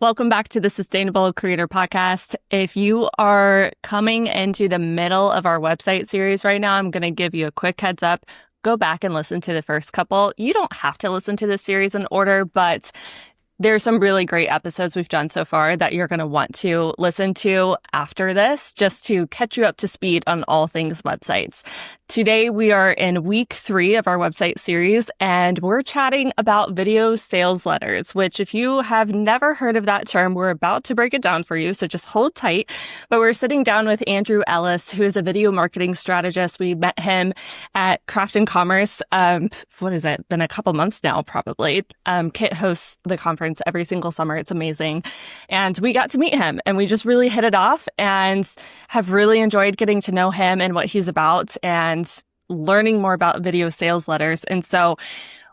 Welcome back to the Sustainable Creator Podcast. If you are coming into the middle of our website series right now, I'm going to give you a quick heads up. Go back and listen to the first couple. You don't have to listen to this series in order, but there's some really great episodes we've done so far that you're going to want to listen to after this, just to catch you up to speed on all things websites. Today, we are in week 3 of our website series, and we're chatting about video sales letters, which if you have never heard of that term, we're about to break it down for you, so just hold tight. But we're sitting down with Andrew Ellis, who is a video marketing strategist. We met him at Craft and Commerce. What is it? Been a couple months now, probably. Kit hosts the conference every single summer. It's amazing. And we got to meet him, and we just really hit it off and have really enjoyed getting to know him and what he's about and learning more about video sales letters. And so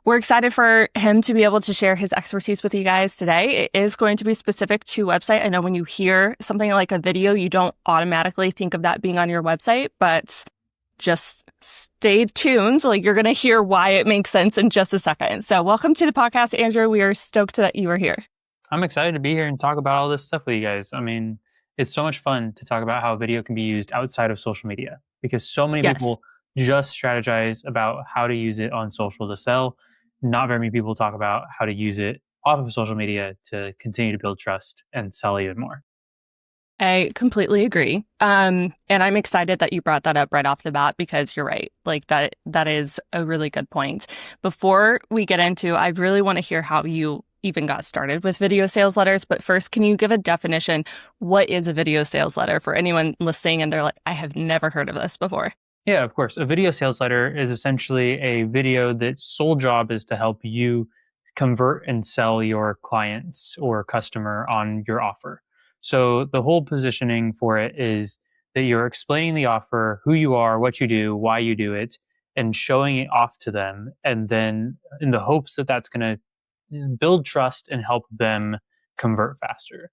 we're excited for him to be able to share his expertise with you guys today. It is going to be specific to website. I know when you hear something like a video, you don't automatically think of that being on your website, but just stay tuned. Like, you're going to hear why it makes sense in just a second. So welcome to the podcast, Andrew. We are stoked that you are here. I'm excited to be here and talk about all this stuff with you guys. I mean, it's so much fun to talk about how video can be used outside of social media, because so many people just strategize about how to use it on social to sell. Not very many people talk about how to use it off of social media to continue to build trust and sell even more. I completely agree. And I'm excited that you brought that up right off the bat, because you're right. Like that is a really good point. Before we get into, I really want to hear how you even got started with video sales letters. But first, can you give a definition? What is a video sales letter for anyone listening and they're like, I have never heard of this before? Yeah, of course. A video sales letter is essentially a video that's sole job is to help you convert and sell your clients or customer on your offer. So the whole positioning for it is that you're explaining the offer, who you are, what you do, why you do it, and showing it off to them. And then in the hopes that that's going to build trust and help them convert faster.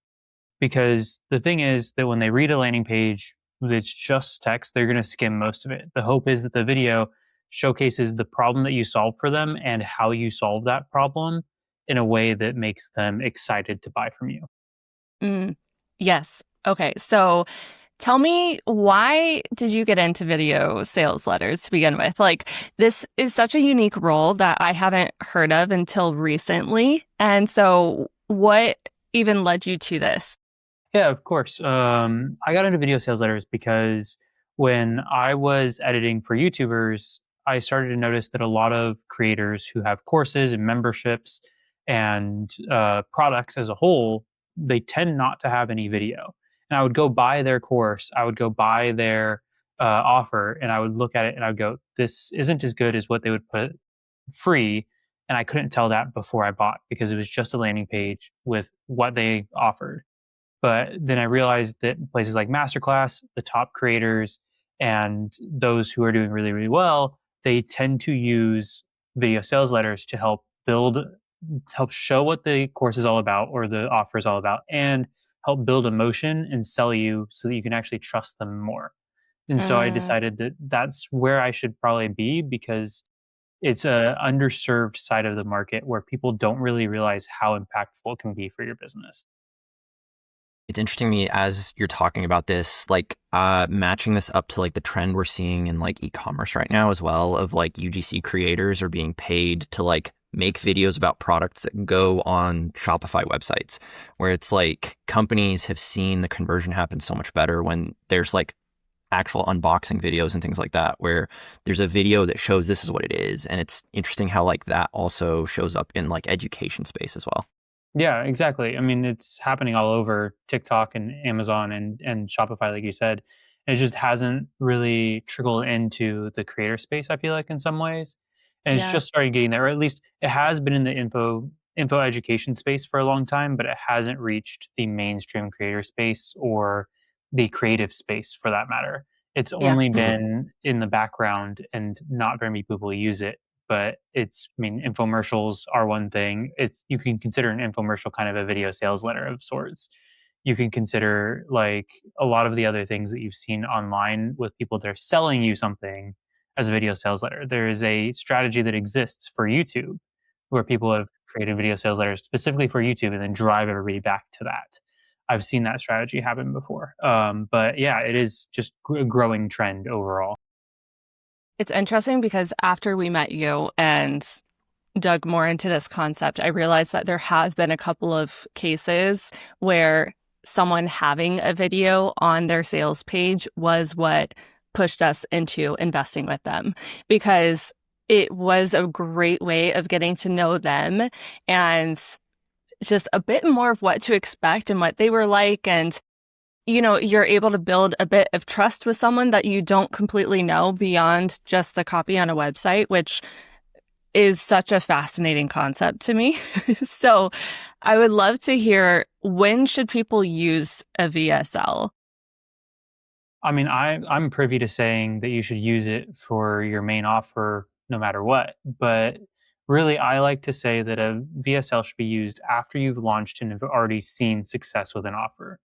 Because the thing is that when they read a landing page that's just text, they're going to skim most of it. The hope is that the video showcases the problem that you solve for them and how you solve that problem in a way that makes them excited to buy from you. Yes. Okay. So tell me, why did you get into video sales letters to begin with? Like, this is such a unique role that I haven't heard of until recently. And so what even led you to this? Yeah, of course. I got into video sales letters because when I was editing for YouTubers, I started to notice that a lot of creators who have courses and memberships and products as a whole, they tend not to have any video. And I would go buy their course, I would go buy their offer, and I would look at it and I would go, this isn't as good as what they would put free. And I couldn't tell that before I bought, because it was just a landing page with what they offered. But then I realized that places like Masterclass, the top creators, and those who are doing really, really well, they tend to use video sales letters to help show what the course is all about or the offer is all about, and help build emotion and sell you so that you can actually trust them more. And so I decided that that's where I should probably be, because it's a underserved side of the market where people don't really realize how impactful it can be for your business. It's interesting to me as you're talking about this, like matching this up to like the trend we're seeing in like e-commerce right now as well, of like UGC creators are being paid to like make videos about products that go on Shopify websites, where it's like companies have seen the conversion happen so much better when there's like actual unboxing videos and things like that, where there's a video that shows this is what it is. And it's interesting how like that also shows up in like education space as well. Yeah, exactly. I mean, it's happening all over TikTok and Amazon and Shopify, like you said. And it just hasn't really trickled into the creator space, I feel like, in some ways. And it's just started getting there, or at least it has been in the info education space for a long time, but it hasn't reached the mainstream creator space or the creative space for that matter. It's only been in the background and not very many people use it. But infomercials are one thing. You can consider an infomercial kind of a video sales letter of sorts. You can consider like a lot of the other things that you've seen online with people that are selling you something as a video sales letter. There is a strategy that exists for YouTube where people have created video sales letters specifically for YouTube and then drive everybody back to that. I've seen that strategy happen before. But yeah, it is just a growing trend overall. It's interesting because after we met you and dug more into this concept, I realized that there have been a couple of cases where someone having a video on their sales page was what pushed us into investing with them, because it was a great way of getting to know them and just a bit more of what to expect and what they were like. And, you're able to build a bit of trust with someone that you don't completely know beyond just a copy on a website, which is such a fascinating concept to me. So I would love to hear, when should people use a VSL? I mean, I'm privy to saying that you should use it for your main offer no matter what. But really, I like to say that a VSL should be used after you've launched and have already seen success with an offer,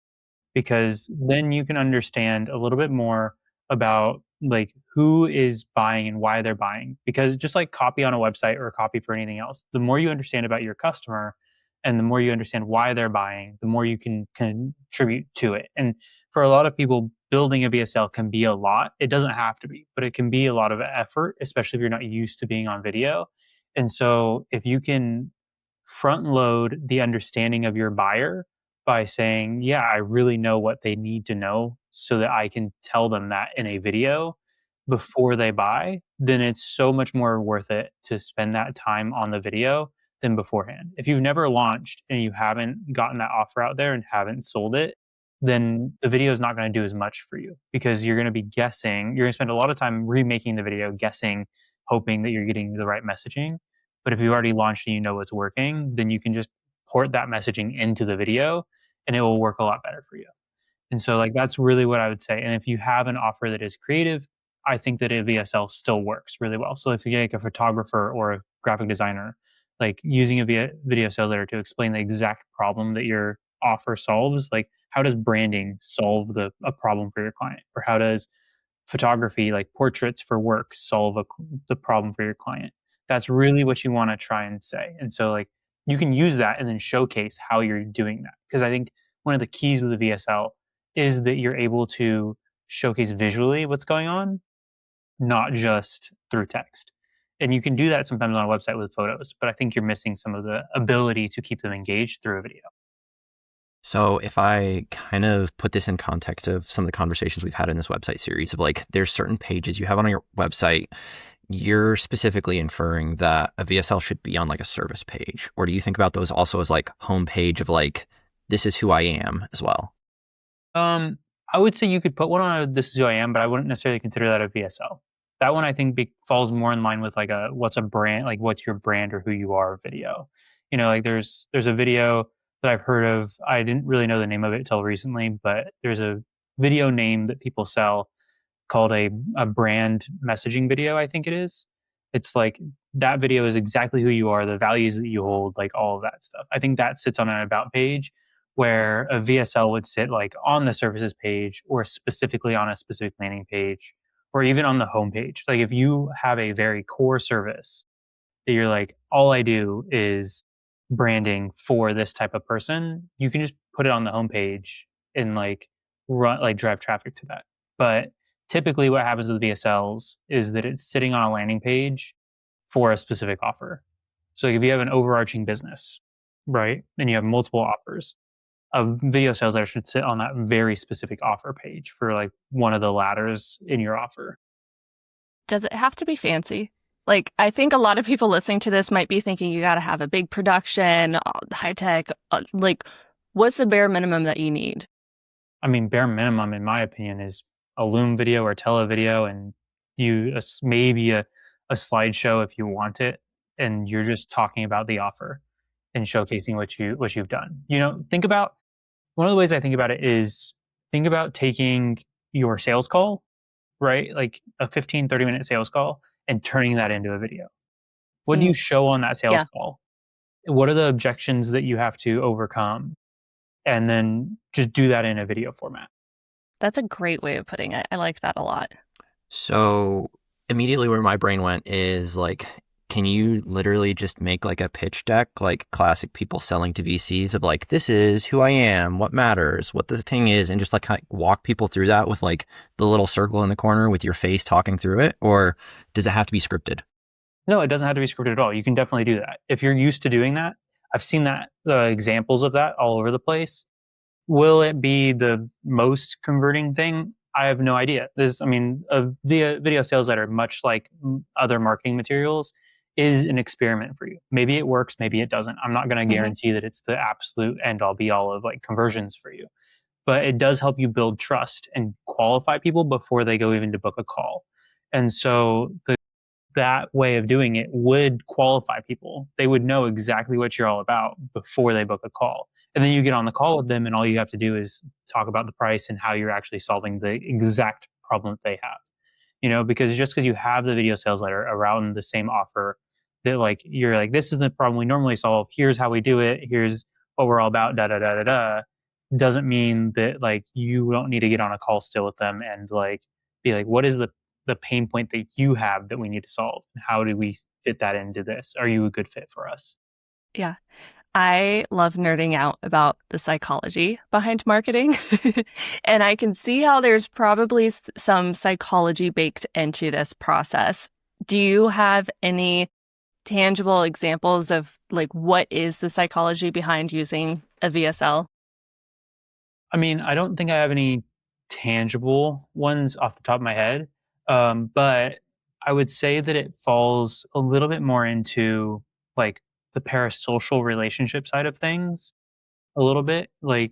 because then you can understand a little bit more about like who is buying and why they're buying. Because just like copy on a website or copy for anything else, the more you understand about your customer and the more you understand why they're buying, the more you can contribute to it. And for a lot of people, building a VSL can be a lot. It doesn't have to be, but it can be a lot of effort, especially if you're not used to being on video. And so if you can front load the understanding of your buyer by saying, yeah, I really know what they need to know so that I can tell them that in a video before they buy, then it's so much more worth it to spend that time on the video than beforehand. If you've never launched and you haven't gotten that offer out there and haven't sold it, then the video is not going to do as much for you, because you're going to be guessing. You're going to spend a lot of time remaking the video, guessing, hoping that you're getting the right messaging. But if you already launched and you know what's working, then you can just port that messaging into the video and it will work a lot better for you. And so like that's really what I would say. And if you have an offer that is creative, I think that a VSL still works really well. So if you're like a photographer or a graphic designer, like using a video sales letter to explain the exact problem that your offer solves, like how does branding solve a problem for your client? Or how does photography, like portraits for work, solve the problem for your client? That's really what you want to try and say. And so like you can use that and then showcase how you're doing that. Because I think one of the keys with the VSL is that you're able to showcase visually what's going on, not just through text. And you can do that sometimes on a website with photos, but I think you're missing some of the ability to keep them engaged through a video. So if I kind of put this in context of some of the conversations we've had in this website series of like, there's certain pages you have on your website, you're specifically inferring that a VSL should be on like a service page, or do you think about those also as like homepage of like, this is who I am as well? I would say you could put one on This Is Who I Am, but I wouldn't necessarily consider that a VSL. That one I think falls more in line with like what's a brand, like what's your brand or who you are video. Like there's a video that I've heard of. I didn't really know the name of it until recently, but there's a video name that people sell called a brand messaging video, I think it is. It's like that video is exactly who you are, the values that you hold, like all of that stuff. I think that sits on an about page, where a VSL would sit like on the services page or specifically on a specific landing page or even on the home page. Like if you have a very core service that you're like, all I do is branding for this type of person, you can just put it on the homepage and like drive traffic to that. But typically what happens with VSLs is that it's sitting on a landing page for a specific offer. So like if you have an overarching business, right, and you have multiple offers, a video sales letter should sit on that very specific offer page for like one of the ladders in your offer. Does it have to be fancy? Like, I think a lot of people listening to this might be thinking you got to have a big production, high tech. Like, what's the bare minimum that you need? I mean, bare minimum, in my opinion, is a Loom video or televideo, and maybe a slideshow if you want it, and you're just talking about the offer and showcasing what you've done. Think about one of the ways I think about it is think about taking your sales call, right? Like a 15, 30-minute sales call, and turning that into a video. What do you show on that sales call? What are the objections that you have to overcome? And then just do that in a video format. That's a great way of putting it. I like that a lot. So immediately where my brain went is like, can you literally just make like a pitch deck, like classic people selling to VCs of like, this is who I am, what matters, what the thing is, and just like kind of walk people through that with like the little circle in the corner with your face talking through it? Or does it have to be scripted? No, it doesn't have to be scripted at all. You can definitely do that. If you're used to doing that, I've seen that examples of that all over the place. Will it be the most converting thing? I have no idea. A video sales letter, much like other marketing materials, is an experiment for you. Maybe it works, maybe it doesn't. I'm not going to guarantee that it's the absolute end all be all of like conversions for you, but it does help you build trust and qualify people before they go even to book a call. And so that way of doing it would qualify people. They would know exactly what you're all about before they book a call. And then you get on the call with them, and all you have to do is talk about the price and how you're actually solving the exact problem that they have. Because just because you have the video sales letter around the same offer, that like you're like, this is the problem we normally solve, here's how we do it, here's what we're all about, da da da da da, doesn't mean that like you don't need to get on a call still with them and like be like, what is the pain point that you have that we need to solve? And how do we fit that into this? Are you a good fit for us? Yeah. I love nerding out about the psychology behind marketing. And I can see how there's probably some psychology baked into this process. Do you have any tangible examples of like what is the psychology behind using a VSL? I don't think I have any tangible ones off the top of my head. But I would say that it falls a little bit more into like the parasocial relationship side of things a little bit. Like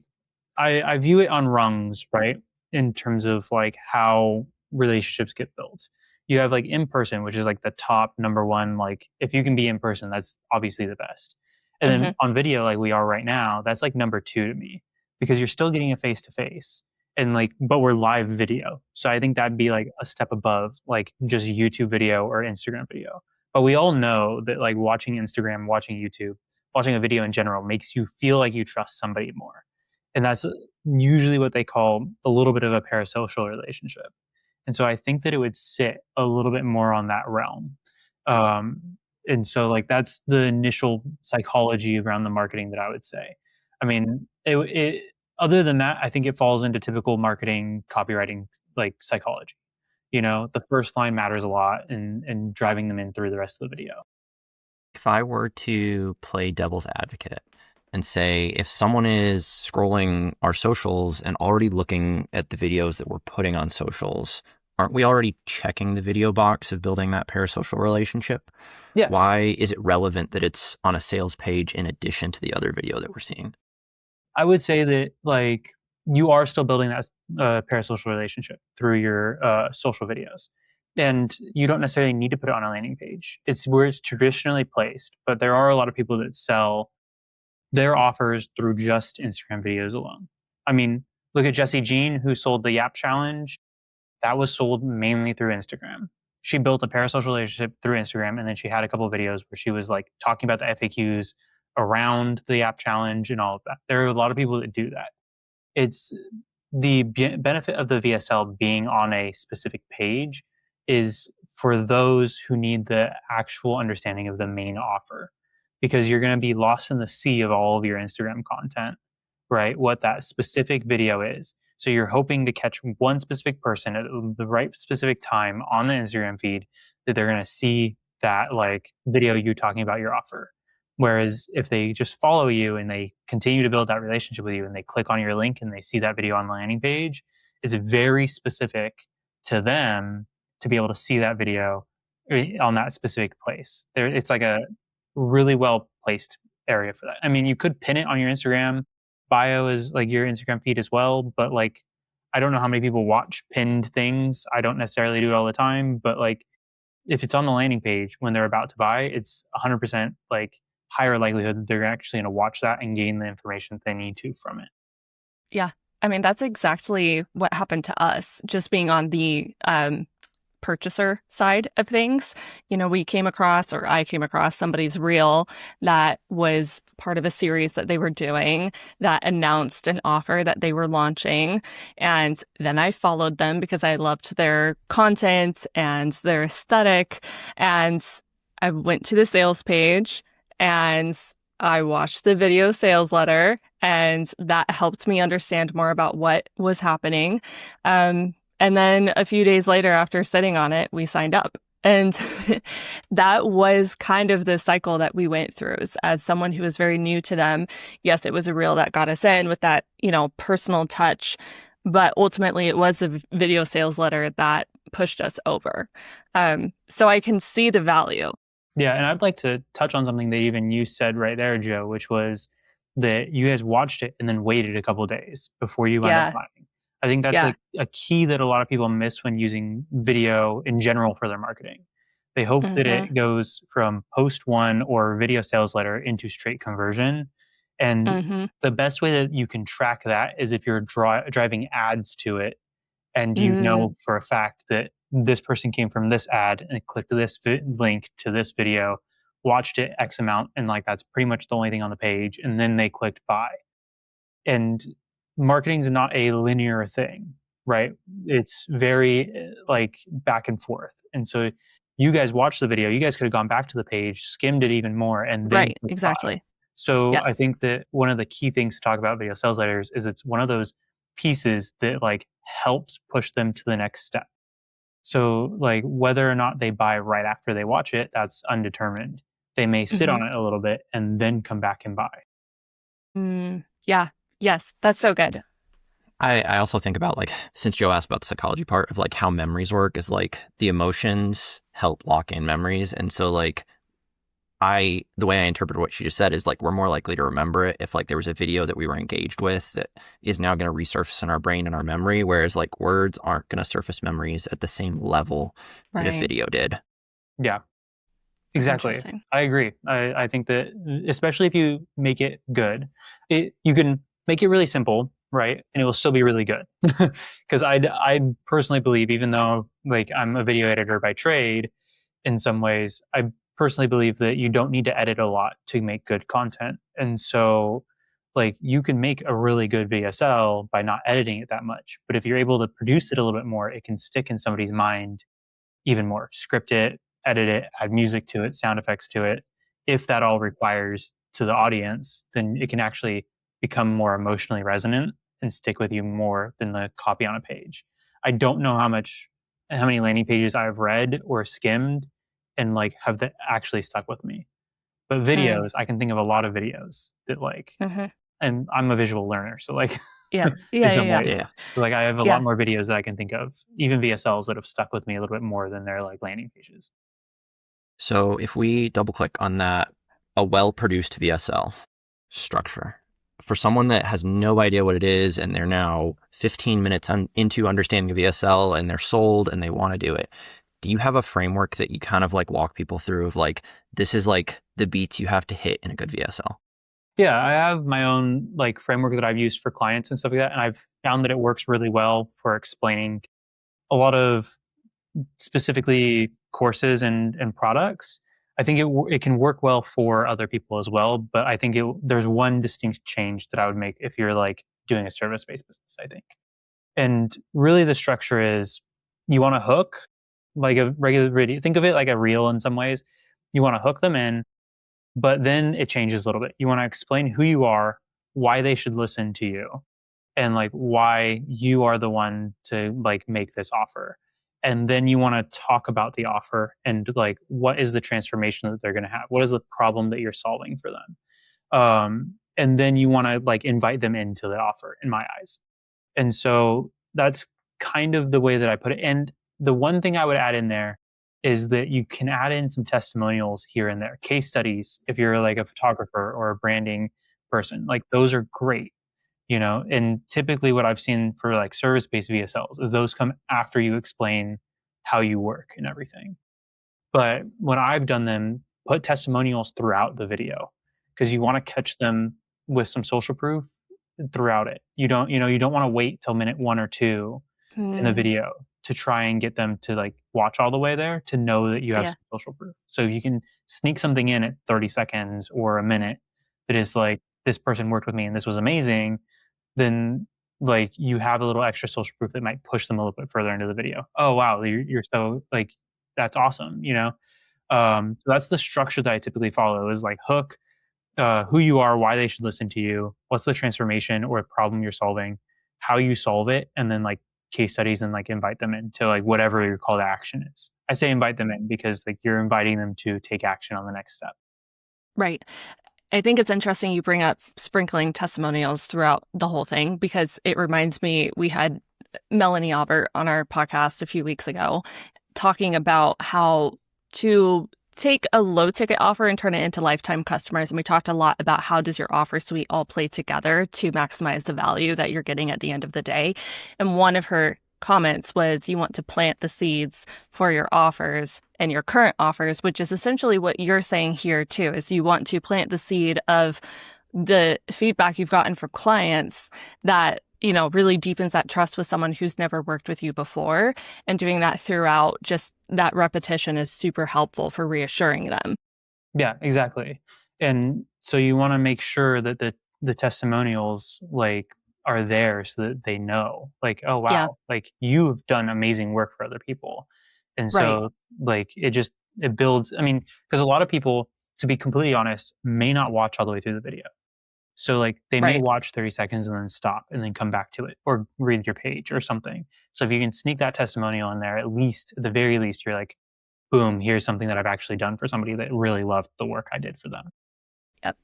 I view it on rungs, right? In terms of like how relationships get built. You have like in person, which is like the top number one. Like if you can be in person, that's obviously the best. And then on video, like we are right now, that's like number two to me, because you're still getting a face to face. And like, but we're live video. So I think that'd be like a step above like just YouTube video or Instagram video. But we all know that like watching Instagram, watching YouTube, watching a video in general makes you feel like you trust somebody more. And that's usually what they call a little bit of a parasocial relationship. And so I think that it would sit a little bit more on that realm. And so like that's the initial psychology around the marketing that I would say. It other than that, I think it falls into typical marketing copywriting like psychology. The first line matters a lot and driving them in through the rest of the video. If I were to play devil's advocate and say, if someone is scrolling our socials and already looking at the videos that we're putting on socials, aren't we already checking the video box of building that parasocial relationship? Yes. Why is it relevant that it's on a sales page in addition to the other video that we're seeing? I would say that like you are still building that parasocial relationship through your social videos. And you don't necessarily need to put it on a landing page. It's where it's traditionally placed, but there are a lot of people that sell their offers through just Instagram videos alone. Look at Jessie Jean, who sold the Yap Challenge. That was sold mainly through Instagram. She built a parasocial relationship through Instagram, and then she had a couple of videos where she was like talking about the FAQs around the Yap Challenge and all of that. There are a lot of people that do that. It's the benefit of the VSL being on a specific page is for those who need the actual understanding of the main offer, because you're going to be lost in the sea of all of your Instagram content, right? What that specific video is. So you're hoping to catch one specific person at the right specific time on the Instagram feed that they're going to see that like video you talking about your offer. Whereas if they just follow you and they continue to build that relationship with you and they click on your link and they see that video on the landing page, it's very specific to them to be able to see that video on that specific place. It's like a really well placed area for that. You could pin it on your Instagram bio as like your Instagram feed as well, but like I don't know how many people watch pinned things. I don't necessarily do it all the time, but like if it's on the landing page when they're about to buy, it's 100% like higher likelihood that they're actually going to watch that and gain the information they need to from it. Yeah. That's exactly what happened to us, just being on the purchaser side of things. I came across somebody's reel that was part of a series that they were doing that announced an offer that they were launching. And then I followed them because I loved their content and their aesthetic. And I went to the sales page and I watched the video sales letter, and that helped me understand more about what was happening. And then a few days later, after sitting on it, we signed up. And that was kind of the cycle that we went through as someone who was very new to them. Yes, it was a reel that got us in with that, personal touch, but ultimately it was a video sales letter that pushed us over. So I can see the value. Yeah, and I'd like to touch on something that even you said right there, Joe, which was that you guys watched it and then waited a couple of days before you wound up Yeah. buying. I think that's Yeah. like a key that a lot of people miss when using video in general for their marketing. They hope that it goes from post one or video sales letter into straight conversion. And the best way that you can track that is if you're driving ads to it and you know for a fact that this person came from this ad and clicked this link to this video, watched it X amount, and like that's pretty much the only thing on the page, and then they clicked buy. And marketing is not a linear thing, right? It's very like back and forth. And so you guys watched the video, you guys could have gone back to the page, skimmed it even more, and then Right, clicked buy. exactly. So I Yes. think that one of the key things to talk about video sales letters is it's one of those pieces that like helps push them to the next step. So like whether or not they buy right after they watch it, that's undetermined. They may sit on it a little bit and then come back and buy. Yeah. Yes, that's so good. I also think about, like, since Joe asked about the psychology part of like how memories work, is like the emotions help lock in memories. And so like the way I interpret what she just said is like we're more likely to remember it if like there was a video that we were engaged with that is now going to resurface in our brain and our memory, whereas like words aren't going to surface memories at the same level that a video did. Yeah, exactly. I agree. I think that especially if you make it good, you can make it really simple, right? And it will still be really good. Because I personally believe, even though like I'm a video editor by trade, in some ways, I personally believe that you don't need to edit a lot to make good content. And so like you can make a really good VSL by not editing it that much. But if you're able to produce it a little bit more, it can stick in somebody's mind even more. Script it, edit it, add music to it, sound effects to it. If that all requires to the audience, then it can actually become more emotionally resonant and stick with you more than the copy on a page. I don't know how many landing pages I've read or skimmed and like have that actually stuck with me. But videos, I can think of a lot of videos that like, and I'm a visual learner, so like, Yeah. in some ways, Yeah. so like I have a lot more videos that I can think of, even VSLs that have stuck with me a little bit more than their like landing pages. So if we double click on that, a well-produced VSL structure for someone that has no idea what it is and they're now 15 minutes into understanding a VSL and they're sold and they want to do it, do you have a framework that you kind of like walk people through of like, this is like the beats you have to hit in a good VSL? Yeah, I have my own like framework that I've used for clients and stuff like that, and I've found that it works really well for explaining a lot of specifically courses and products. I think it can work well for other people as well, but I think there's one distinct change that I would make if you're like doing a service-based business, I think. And really the structure is you want to hook like a regular video. Think of it like a reel in some ways. You want to hook them in, but then it changes a little bit. You want to explain who you are, why they should listen to you, and like why you are the one to like make this offer. And then you want to talk about the offer and like what is the transformation that they're going to have? What is the problem that you're solving for them? And then you want to like invite them into the offer, in my eyes. And so that's kind of the way that I put it. And the one thing I would add in there is that you can add in some testimonials here and there, case studies. If you're like a photographer or a branding person, like those are great, and typically what I've seen for like service-based VSLs is those come after you explain how you work and everything. But when I've done them, put testimonials throughout the video because you want to catch them with some social proof throughout it. You don't want to wait till minute 1 or 2 in the video to try and get them to like watch all the way there to know that you have some social proof. So if you can sneak something in at 30 seconds or a minute that is like, this person worked with me and this was amazing, then like you have a little extra social proof that might push them a little bit further into the video. Oh wow, you're so like, that's awesome, So that's the structure that I typically follow, is like hook, who you are, why they should listen to you, what's the transformation or problem you're solving, how you solve it, and then like case studies, and like invite them into like whatever your call to action is. I say invite them in because like you're inviting them to take action on the next step. Right. I think it's interesting you bring up sprinkling testimonials throughout the whole thing, because it reminds me, we had Melanie Aubert on our podcast a few weeks ago talking about how to take a low ticket offer and turn it into lifetime customers. And we talked a lot about how does your offer suite all play together to maximize the value that you're getting at the end of the day. And one of her comments was, you want to plant the seeds for your offers and your current offers, which is essentially what you're saying here too, is you want to plant the seed of the feedback you've gotten from clients that, you know, really deepens that trust with someone who's never worked with you before. And doing that throughout, just that repetition is super helpful for reassuring them. Yeah, exactly. And so you want to make sure that the testimonials like are there so that they know like, oh Yeah, wow, like you've done amazing work for other people. And right. so like it builds, I mean, because a lot of people, to be completely honest, may not watch all the way through the video. So like they may Right. watch 30 seconds and then stop and then come back to it or read your page or something. So if you can sneak that testimonial in there, at the very least, you're like, boom, here's something that I've actually done for somebody that really loved the work I did for them. Yep.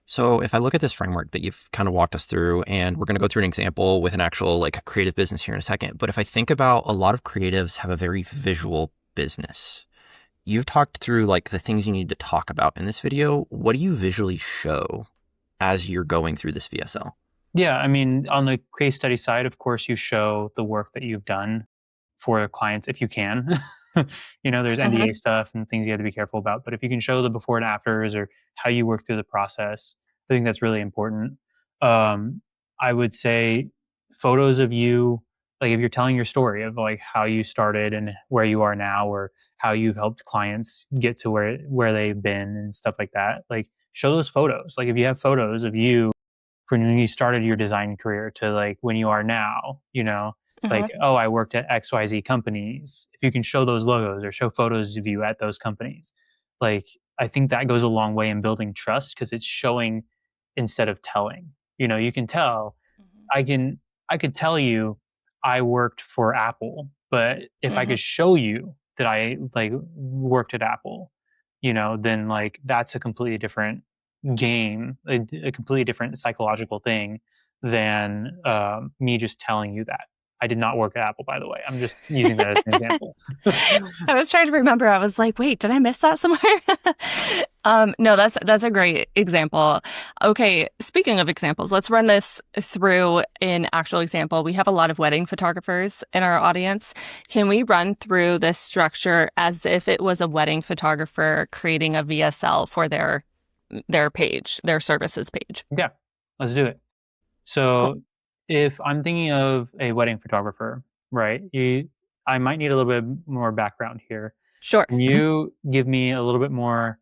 So if I look at this framework that you've kind of walked us through, and we're going to go through an example with an actual like creative business here in a second, but if I think about, a lot of creatives have a very visual business. You've talked through like the things you need to talk about in this video. What do you visually show as you're going through this VSL? Yeah, I mean, on the case study side, of course, you show the work that you've done for clients if you can. There's Mhm. NDA stuff and things you have to be careful about. But if you can show the before and afters or how you work through the process, I think that's really important. Um, I would say photos of you, like if you're telling your story of like how you started and where you are now, or how you've helped clients get to where they've been and stuff like that. Like show those photos. Like if you have photos of you from when you started your design career to like when you are now, like, Mhm. oh, I worked at XYZ companies. If you can show those logos or show photos of you at those companies, like, I think that goes a long way in building trust because it's showing instead of telling. You can tell, Mhm. I can, I could tell you I worked for Apple, but if I Mhm. could show you that I like worked at Apple, then like that's a completely different game, a completely different psychological thing than me just telling you that. I did not work at Apple, by the way. I'm just using that as an example. I was trying to remember. I was like, wait, did I miss that somewhere? No, that's a great example. Okay, speaking of examples, let's run this through an actual example. We have a lot of wedding photographers in our audience. Can we run through this structure as if it was a wedding photographer creating a VSL for their page, their services page? Yeah, let's do it. Cool. So if I'm thinking of a wedding photographer, right, I might need a little bit more background here. Sure. Can you give me a little bit more?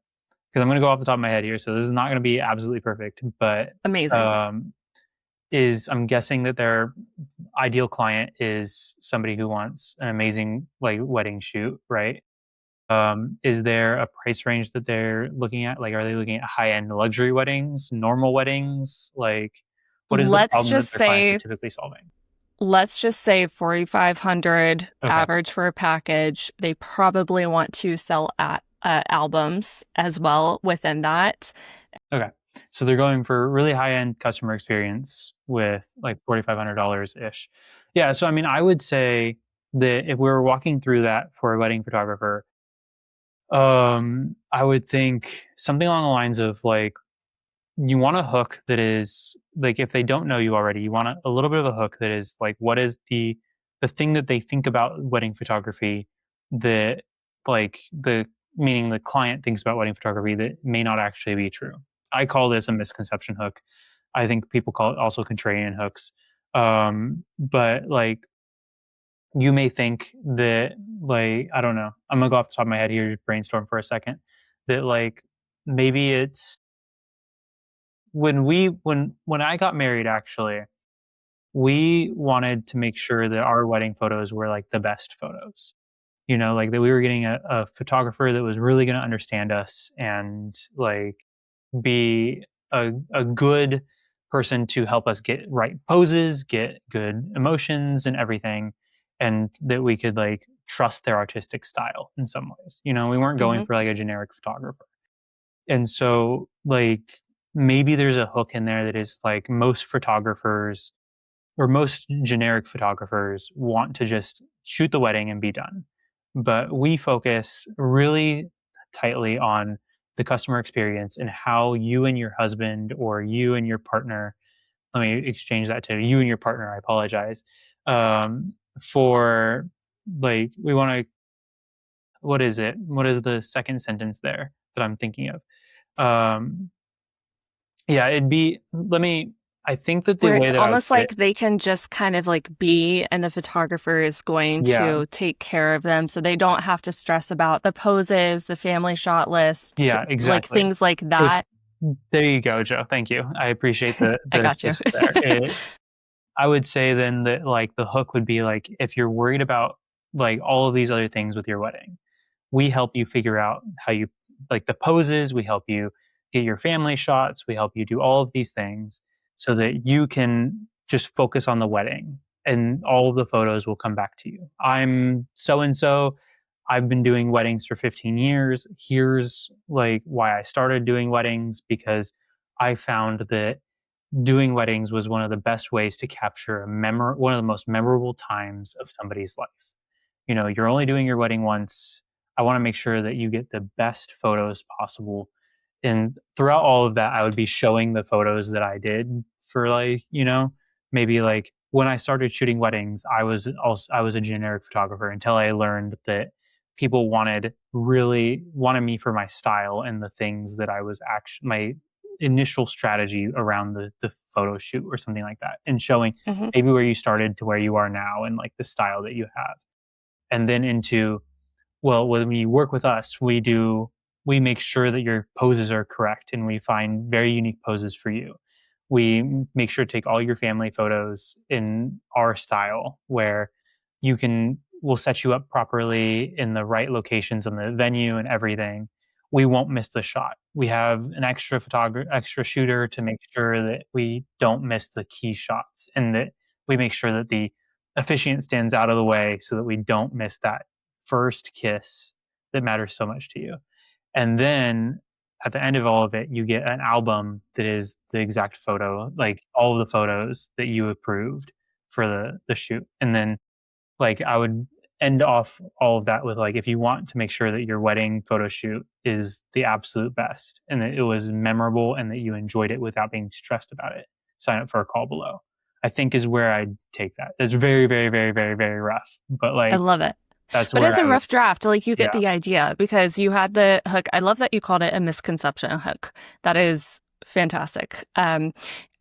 Because I'm going to go off the top of my head here, so this is not going to be absolutely perfect, but Amazing. um, I'm guessing that their ideal client is somebody who wants an amazing like wedding shoot, right? Is there a price range that they're looking at? Like, are they looking at high end luxury weddings, normal weddings? Like, what is the Let's problem that just their clients are say typically solving? Let's just say 4,500 Okay. average for a package. They probably want to sell albums as well within that. Okay. So they're going for really high end customer experience with like $4,500 ish. Yeah. So, I mean, I would say that if we were walking through that for a wedding photographer, I would think something along the lines of like, you want a hook that is like, if they don't know you already, you want a little bit of a hook that is like, what is the thing that they think about wedding photography that like meaning the client thinks about wedding photography that may not actually be true. I call this a misconception hook. I think people call it also contrarian hooks. But like, you may think that like, I don't know, I'm gonna go off the top of my head here, just brainstorm for a second, that like maybe it's when I got married, actually, we wanted to make sure that our wedding photos were like the best photos. like that we were getting a photographer that was really going to understand us and like be a good person to help us get right poses, get good emotions and everything, and that we could like trust their artistic style in some ways. We weren't going Hmm. for like a generic photographer. And so like maybe there's a hook in there that is like most photographers or most generic photographers want to just shoot the wedding and be done. But we focus really tightly on the customer experience and how you and your husband or you and your partner, let me exchange that to you and your partner, I apologize. For like, we want to, what is it? What is the second sentence there that I'm thinking of? Um, yeah, it'd be, I think that the Where way it's that I would almost put it, like they can just kind of like be, and the photographer is going yeah, to take care of them. So they don't have to stress about the poses, the family shot list, yeah, like exactly. things like If that. There you go, Joe. Thank you. I appreciate the I the got you. assist there. I would say then that like the hook would be like if you're worried about like all of these other things with your wedding, we help you figure out how you like the poses, we help you get your family shots, we help you do all of these things so that you can just focus on the wedding and all of the photos will come back to you. I'm so and so, I've been doing weddings for 15 years. Here's like why I started doing weddings because I found that doing weddings was one of the best ways to capture one of the most memorable times of somebody's life. You're only doing your wedding once. I want to make sure that you get the best photos possible. And throughout all of that, I would be showing the photos that I did for like, maybe like when I started shooting weddings, I was a generic photographer until I learned that people wanted me for my style and the things that I was actually my initial strategy around the photo shoot or something like that, and showing Hmm. maybe where you started to where you are now and like the style that you have. And then into, well, when you work with us, we make sure that your poses are correct and we find very unique poses for you. We make sure to take all your family photos in our style where we'll set you up properly in the right locations on the venue and everything. We won't miss the shot. We have an extra shooter to make sure that we don't miss the key shots and that we make sure that the officiant stands out of the way so that we don't miss that first kiss that matters so much to you. And then at the end of all of it, you get an album that is the exact photo, like all of the photos that you approved for the shoot. And then like I would end off all of that with like if you want to make sure that your wedding photo shoot is the absolute best and that it was memorable and that you enjoyed it without being stressed about it, sign up for a call below. I think is where I'd take that. It's very, very, very, very, very rough. But I like love it. that's But where as a I would rough draft, like you get yeah. the idea because you had the hook. I love that you called it a misconception hook. That is fantastic. And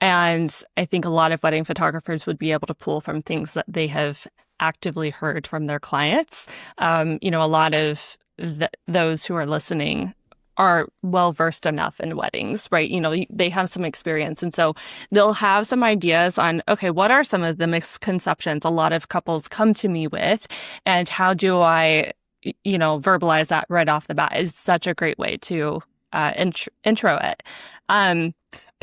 I think a lot of wedding photographers would be able to pull from things that they have actively heard from their clients. A lot of those who are listening are well versed enough in weddings, right? They have some experience. And so they'll have some ideas on, okay, what are some of the misconceptions a lot of couples come to me with? And how do I, verbalize that right off the bat is such a great way to intro it. I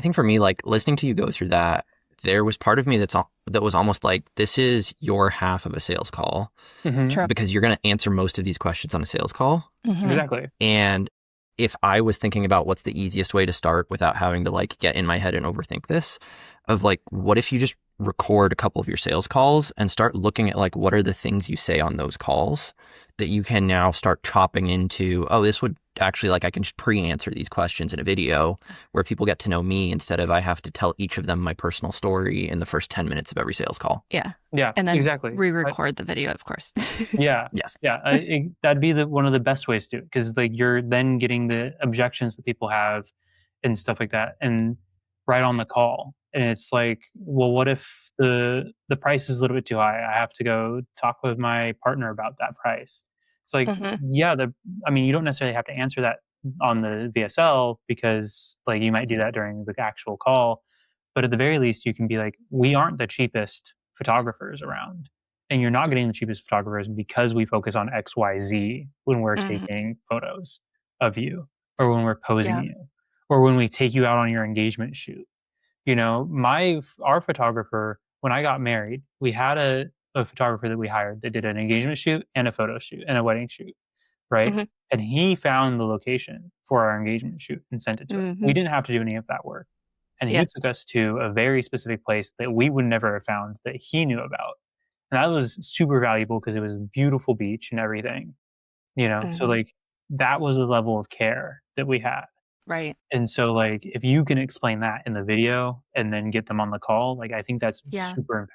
think for me, like listening to you go through that, there was part of me that was almost like, this is your half of a sales call Mhm. True. because you're going to answer most of these questions on a sales call. Mhm. Exactly. And if I was thinking about what's the easiest way to start without having to like get in my head and overthink this, of like, what if you just record a couple of your sales calls and start looking at like, what are the things you say on those calls that you can now start chopping into, oh, this would actually like, I can just pre-answer these questions in a video where people get to know me instead of I have to tell each of them my personal story in the first 10 minutes of every sales call. Yeah. Yeah, And then exactly. re-record the video, of course. Yeah. Yes. Yeah. That'd be one of the best ways to do it because like you're then getting the objections that people have and stuff like that and right on the call. And it's like, well, what if the price is a little bit too high? I have to go talk with my partner about that price. It's like, Mhm. yeah, you don't necessarily have to answer that on the VSL because like you might do that during the actual call. But at the very least, you can be like, we aren't the cheapest photographers around. and you're not getting the cheapest photographers because we focus on XYZ when we're Mhm. taking photos of you, or when we're posing Yeah. you, or when we take you out on your engagement shoot. Our photographer, when I got married, we had a photographer that we hired that did an engagement shoot and a photo shoot and a wedding shoot, right? Mhm. And he found the location for our engagement shoot and sent it to us. We Mhm. didn't have to do any of that work. And Yeah. he took us to a very specific place that we would never have found that he knew about. And that was super valuable because it was a beautiful beach and everything, you know? So Mhm. like that was the level of care that we had. Right. And so like if you can explain that in the video and then get them on the call, like I think that's Yeah. super.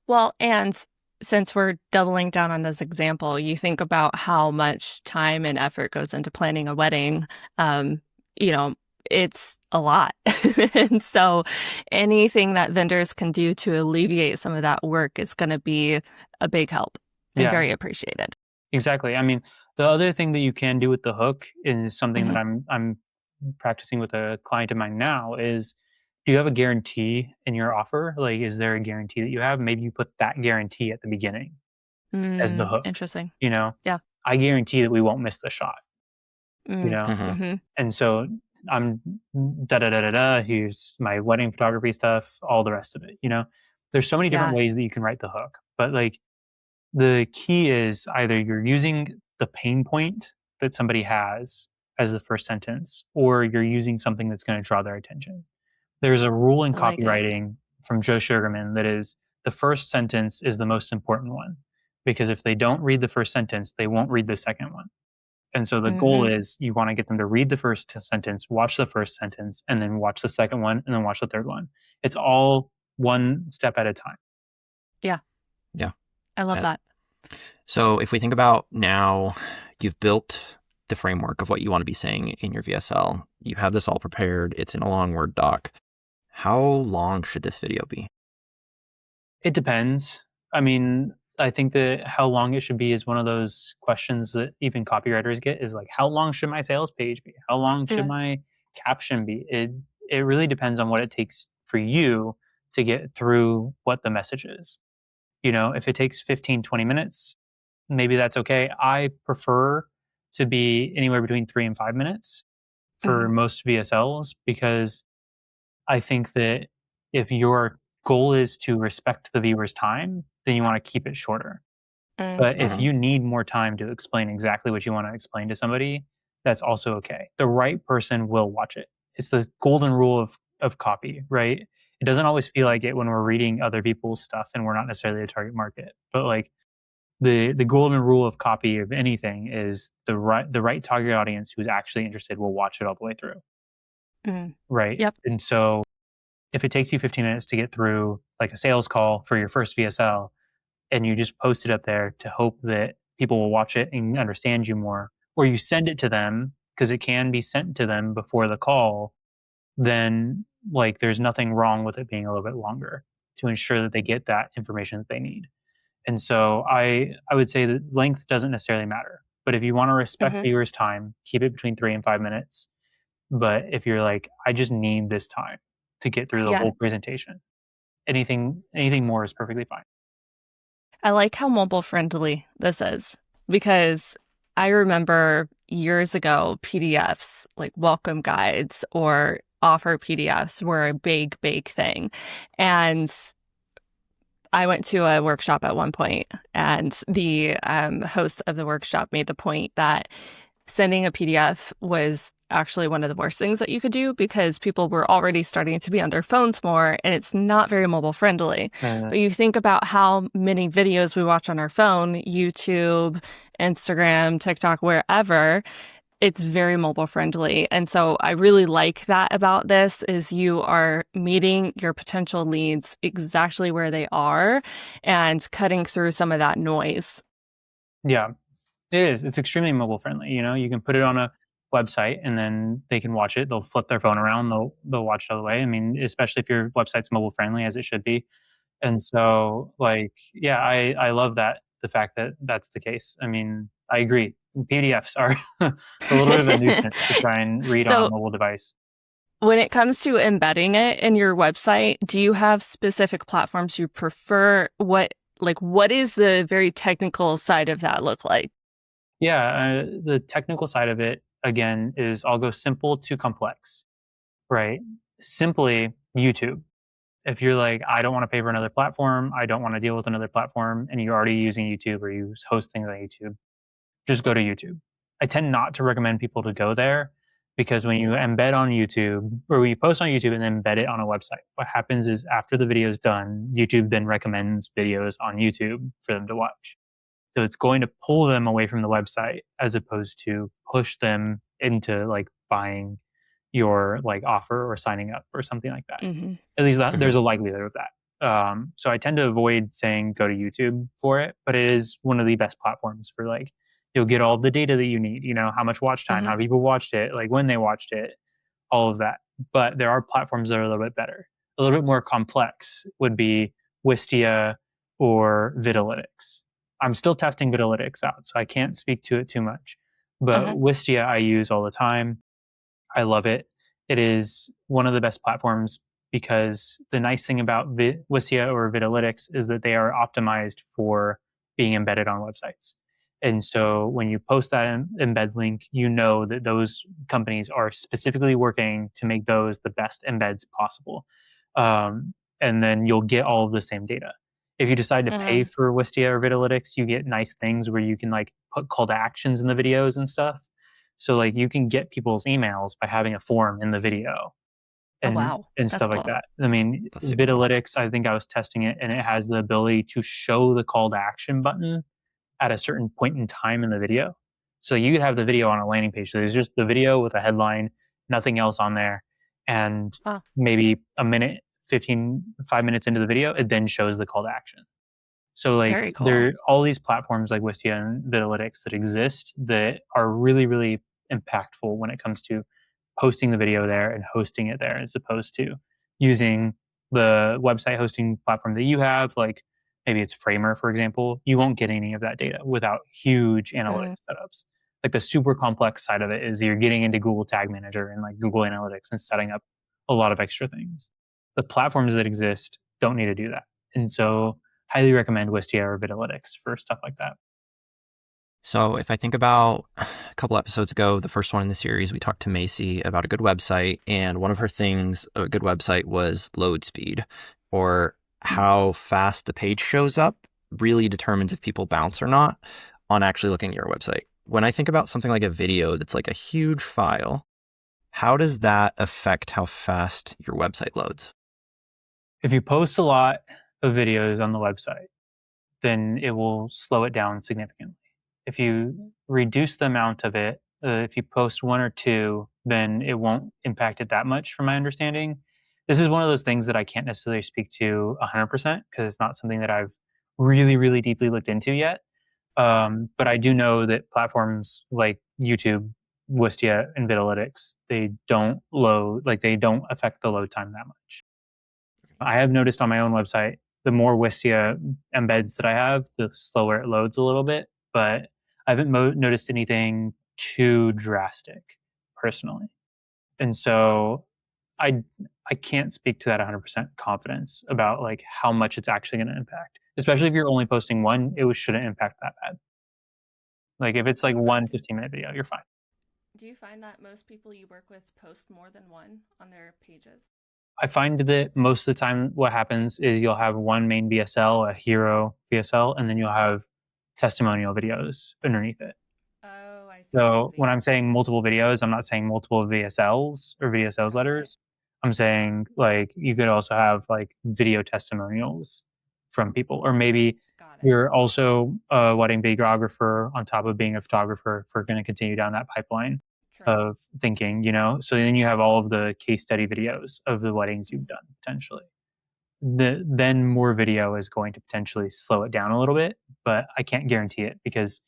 Well, and since we're doubling down on this example, you think about how much time and effort goes into planning a wedding. Um, you know, it's a lot. And so anything that vendors can do to alleviate some of that work is going to be a big help and Yeah, very appreciated. exactly. I mean, the other thing that you can do with the hook is something that Mhm. I'm practicing with a client of mine now is, do you have a guarantee in your offer? Like, is there a guarantee that you have? Maybe you put that guarantee at the beginning as the hook, Interesting. you know? Yeah. I guarantee that we won't miss the shot, you know? Mhm. Mhm. And so I'm da da da da da. Here's my wedding photography stuff, all the rest of it. There's so many different Yeah. ways that you can write the hook, but like the key is either you're using the pain point that somebody has as the first sentence, or you're using something that's going to draw their attention. There's a rule in I like it. copywriting from Joe Sugarman that is the first sentence is the most important one because if they don't read the first sentence, they won't read the second one. And so the goal Mhm. is you want to get them to read the first sentence, watch the first sentence, and then watch the second one, and then watch the third one. It's all one step at a time. Yeah. Yeah. I love that. So if we think about now, you've built the framework of what you want to be saying in your VSL. You have this all prepared. It's in a long Word doc. How long should this video be? It depends. I mean, I think that how long it should be is one of those questions that even copywriters get is like, how long should my sales page be? How long should Yeah. my caption be? It really depends on what it takes for you to get through what the message is. If it takes 15, 20 minutes, maybe that's okay. I prefer to be anywhere between 3 and 5 minutes for Mhm. most VSLs because I think that if your goal is to respect the viewer's time, then you want to keep it shorter. But if Mhm. Mhm. you need more time to explain exactly what you want to explain to somebody, that's also okay. The right person will watch it. It's the golden rule of copy, right? It doesn't always feel like it when we're reading other people's stuff and we're not necessarily a target market. But like the golden rule of copy of anything is the right target audience who's actually interested will watch it all the way through, Mhm. right? Yep. And so if it takes you 15 minutes to get through like a sales call for your first VSL and you just post it up there to hope that people will watch it and understand you more, or you send it to them because it can be sent to them before the call, then like there's nothing wrong with it being a little bit longer to ensure that they get that information that they need. And so I would say that length doesn't necessarily matter. But if you want to respect Mhm. viewers' time, keep it between 3 and 5 minutes. But if you're like, I just need this time to get through the Yeah. whole presentation, anything more is perfectly fine. I like how mobile friendly this is because I remember years ago, PDFs like welcome guides or offer PDFs were a big, big thing. And I went to a workshop at one point, and the host of the workshop made the point that sending a PDF was actually one of the worst things that you could do because people were already starting to be on their phones more and it's not very mobile friendly. Uh, But you think about how many videos we watch on our phone, YouTube, Instagram, TikTok, wherever, it's very mobile friendly. And so I really like that about this is you are meeting your potential leads exactly where they are and cutting through some of that noise. yeah, it is. It's extremely mobile friendly. You can put it on a website and then they can watch it. They'll flip their phone around. They'll watch it all the way. I mean, especially if your website's mobile friendly as it should be. And so, like, yeah, I love that the fact that that's the case. I mean, I agree. PDFs are a little bit of a nuisance to try and read on a So mobile device. when it comes to embedding it in your website, do you have specific platforms you prefer? What Like, what is the very technical side of that look like? Yeah, the technical side of it, again, is I'll go simple to complex, right? Simply YouTube. If you're like, I don't want to pay for another platform, I don't want to deal with another platform, and you're already using YouTube or you host things on YouTube, just go to YouTube. I tend not to recommend people to go there because when you embed on YouTube or when you post on YouTube and then embed it on a website, what happens is after the video is done, YouTube then recommends videos on YouTube for them to watch. So it's going to pull them away from the website as opposed to push them into like buying your like offer or signing up or something like that. Mm-hmm. At least that, Mhm. there's a likelihood of that. So I tend to avoid saying go to YouTube for it, but it is one of the best platforms for like you'll get all the data that you need. You know how much watch time, Mm-hmm. how people watched it, like when they watched it, all of that. But there are platforms that are a little bit better. A little bit more complex would be Wistia or Vitalytics. I'm still testing Vitalytics out, so I can't speak to it too much. But Uh-huh. Wistia I use all the time. I love it. It is one of the best platforms because the nice thing about Wistia or Vitalytics is that they are optimized for being embedded on websites. And so when you post that embed link, you know that those companies are specifically working to make those the best embeds possible. And then you'll get all of the same data. If you decide to pay Mm. for Wistia or Vitalytics, you get nice things where you can like put call to actions in the videos and stuff. So like you can get people's emails by having a form in the video Oh, and wow. That's stuff like cool. that. I mean, That's super cool. Vitalytics, I think I was testing it and it has the ability to show the call to action button at a certain point in time in the video. So you could have the video on a landing page. So there's just the video with a headline, nothing else on there. And Wow. maybe a minute, 5 minutes into the video, it then shows the call to action. So like Very cool. there are all these platforms like Wistia and Vitalytics that exist that are really, really impactful when it comes to posting the video there and hosting it there as opposed to using the website hosting platform that you have, like maybe it's Framer, for example. You won't get any of that data without huge Mm. analytics setups. Like the super complex side of it is you're getting into Google Tag Manager and like Google Analytics and setting up a lot of extra things. The platforms that exist don't need to do that. And so highly recommend Wistia or Vitalytics for stuff like that. So if I think about a couple episodes ago, the first one in the series, we talked to Macy about a good website. And one of her things, a good website, was load speed, or how fast the page shows up really determines if people bounce or not on actually looking at your website. When I think about something like a video that's like a huge file, how does that affect how fast your website loads? If you post a lot of videos on the website, then it will slow it down significantly. If you reduce the amount of it, if you post one or two, then it won't impact it that much, from my understanding. This is one of those things that I can't necessarily speak to 100% because it's not something that I've really, really deeply looked into yet. But I do know that platforms like YouTube, Wistia, and Vitalytics, they don't load, like they don't affect the load time that much. I have noticed on my own website, the more Wistia embeds that I have, the slower it loads a little bit. But I haven't noticed anything too drastic personally. And so I I can't speak to that 100% confidence about like how much it's actually going to impact. Especially if you're only posting one, it shouldn't impact that bad. Like if it's Do like you one find 15-minute video, you're fine. do you find that most people you work with post more than one on their pages? I find that most of the time what happens is you'll have one main VSL, a hero VSL, and then you'll have testimonial videos underneath it. Oh, I see. I So when see. I'm saying multiple videos, I'm not saying multiple VSLs or VSLs Got it. letters. I'm saying like you could also have like video testimonials from people, or maybe Got it. you're also a wedding videographer on top of being a photographer. If we're going to continue down that pipeline True. of thinking, so then you have all of the case study videos of the weddings Mhm. you've done potentially. Then more video is going to potentially slow it down a little bit, but I can't guarantee it because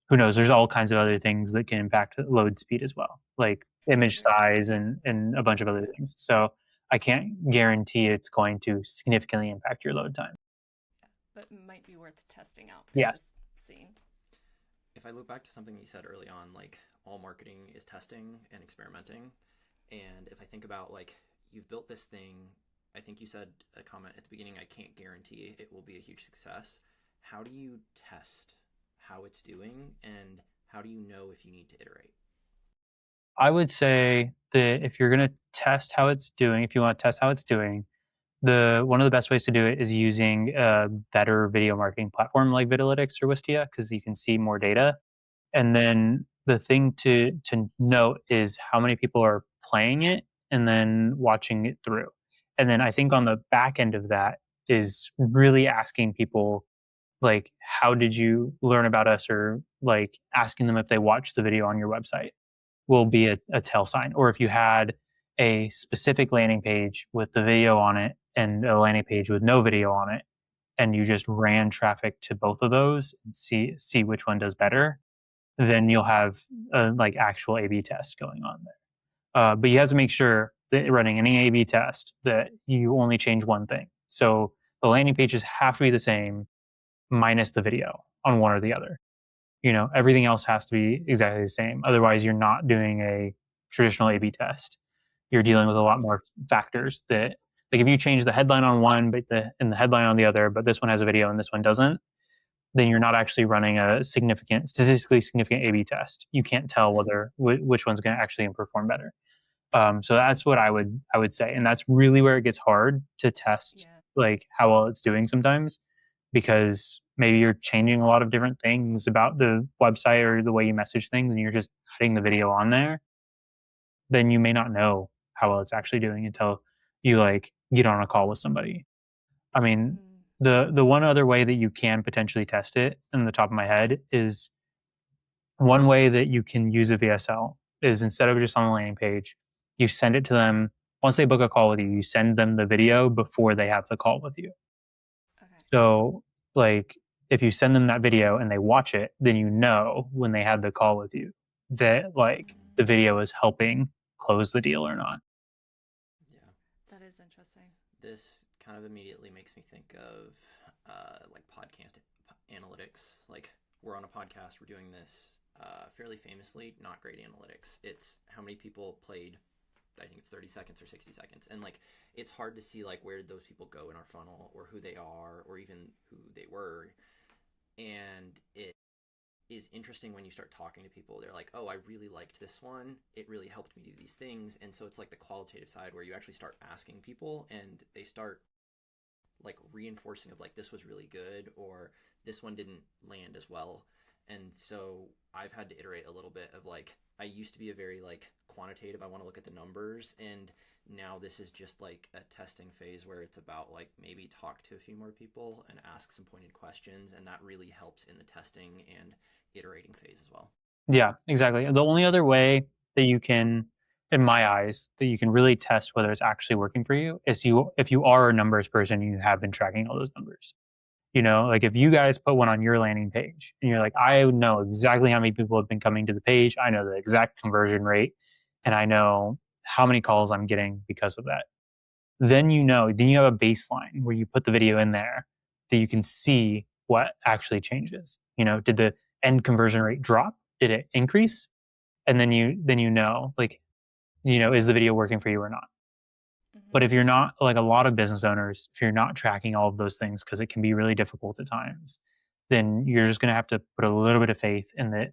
who knows? There's all kinds of other things that can impact load speed as well, like Very, image very true. size and a bunch of other Yeah. things. So I can't guarantee it's going to significantly impact your load time. Yeah. But might be worth testing out and Yes. just seeing. If I look back to something you said early on, like all marketing is testing and experimenting. And if I think about like you've built this thing I think you said a comment at the beginning, I can't guarantee it will be a huge success. How do you test how it's doing, and how do you know if you need to iterate? I would say that if you're going to test how it's doing, if you want to test how it's doing, the one of the best ways to do it is using a better video marketing platform like Vitalytics or Wistia, because you can see more data. And then the thing to note is how many people are playing it and then watching it through. And then I think on the back end of that is really asking people, like, how did you learn about us, or like asking them if they watched the video on your website will be a tell sign. Or if you had a specific landing page with the video on it and a landing page with no video on it, and you just ran traffic to both of those and see which one does better, then you'll have a like actual A/B test going on there. But you have to make sure that running any A/B test that you only change one thing. So the landing pages have to be the same minus the video on one or the other. Everything else has to be exactly the same. Otherwise, you're not doing a traditional A/B test. You're dealing with a lot more factors that, like, if you change the headline on one, but the headline on the other, but this one has a video and this one doesn't, then you're not actually running a statistically significant A/B test. You can't tell whether which one's going to actually perform better. So that's what I would say, and that's really where it gets hard to test, like, how well it's doing sometimes, because maybe you're changing a lot of different things about the website or the way you message things, and you're just adding the video on there. Then you may not know how well it's actually doing until you like get on a call with somebody. I mean, the one other way that you can potentially test it, in the top of my head, is one way that you can use a VSL is, instead of just on the landing page, you send it to them. Once they book a call with you, you send them the video before they have the call with you. Okay. So, like, if you send them that video and they watch it, then when they had the call with you that, like, the video is helping close the deal or not. Yeah. That is interesting. This kind of immediately makes me think of like podcast analytics. Like, we're on a podcast, we're doing this fairly famously, not great analytics. It's how many people played, I think it's 30 seconds or 60 seconds. And like, it's hard to see like where did those people go in our funnel, or who they are, or even who they were. And it is interesting when you start talking to people. They're like, oh, I really liked this one. It really helped me do these things. And so it's like the qualitative side where you actually start asking people, and they start like reinforcing of like, this was really good, or this one didn't land as well. And so I've had to iterate a little bit of like, I used to be a very like quantitative, I want to look at the numbers, and now this is just like a testing phase where it's about like maybe talk to a few more people and ask some pointed questions, and that really helps in the testing and iterating phase as well. Yeah, exactly. The only other way that you can, in my eyes, that you can really test whether it's actually working for you is if you are a numbers person, you have been tracking all those numbers. Like, if you guys put one on your landing page and you're like, I know exactly how many people have been coming to the page, I know the exact conversion rate, and I know how many calls I'm getting because of that. Then you have a baseline where you put the video in there that you can see what actually changes. Did the end conversion rate drop? Did it increase? And then like, is the video working for you or not? But if you're not, like a lot of business owners, if you're not tracking all of those things, because it can be really difficult at times, then you're just going to have to put a little bit of faith in that